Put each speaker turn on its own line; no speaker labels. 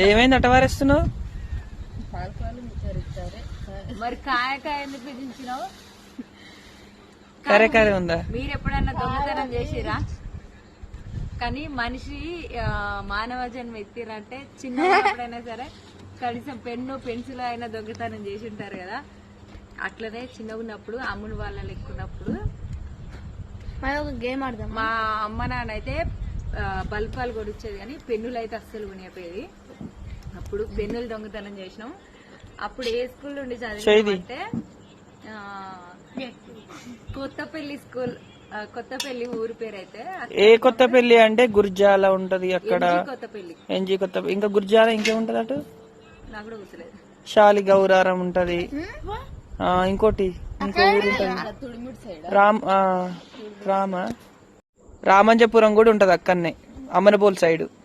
ఏమైంది అట్ట వారేస్తున్నావు?
మరి కాయ కాయ ఎందుకు పిలిచినావు?
కరే కరే ఉందా?
మీరు ఎప్పుడైనా దొంగతనం చేసిరా? కానీ మనిషి మానవ జన్మ ఎత్తిరంటే చిన్న ఎప్పుడైనా సరే కనీసం పెన్ను పెన్సిల్ అయినా దొంగతనం చేసి ఉంటారు కదా. అట్లనే చిన్నగా ఉన్నప్పుడు అమ్ముని వాళ్ళ లెక్కున్నప్పుడు
గేమ్ ఆడదాం.
మా అమ్మ నాన్న అయితే బల్పాలు కొనిచ్చేది కానీ పెన్నులు అయితే అస్సలు కొనిపోయేది. అప్పుడు పెన్నులు దొంగతనం చేసినాం. అప్పుడు ఏ స్కూల్ నుండి చదివింటే కొత్తపల్లి స్కూల్. కొత్తపల్లి ఊరి పేరు అయితే.
ఏ కొత్తపల్లి అంటే గుర్జాల ఉంటది అక్కడ.
కొత్తపల్లి
ఎన్జీ కొత్త. ఇంకా గుర్జాల ఇంకేముంటది అటు?
నాకు కూడా గుర్తులేదు.
శాలి గౌరారం ఉంటది. ఇంకోటి ఇంకో ఊరు ఉంటది రామంజపురం కూడా ఉంటది అక్కడనే అమ్మనబోల్ సైడ్.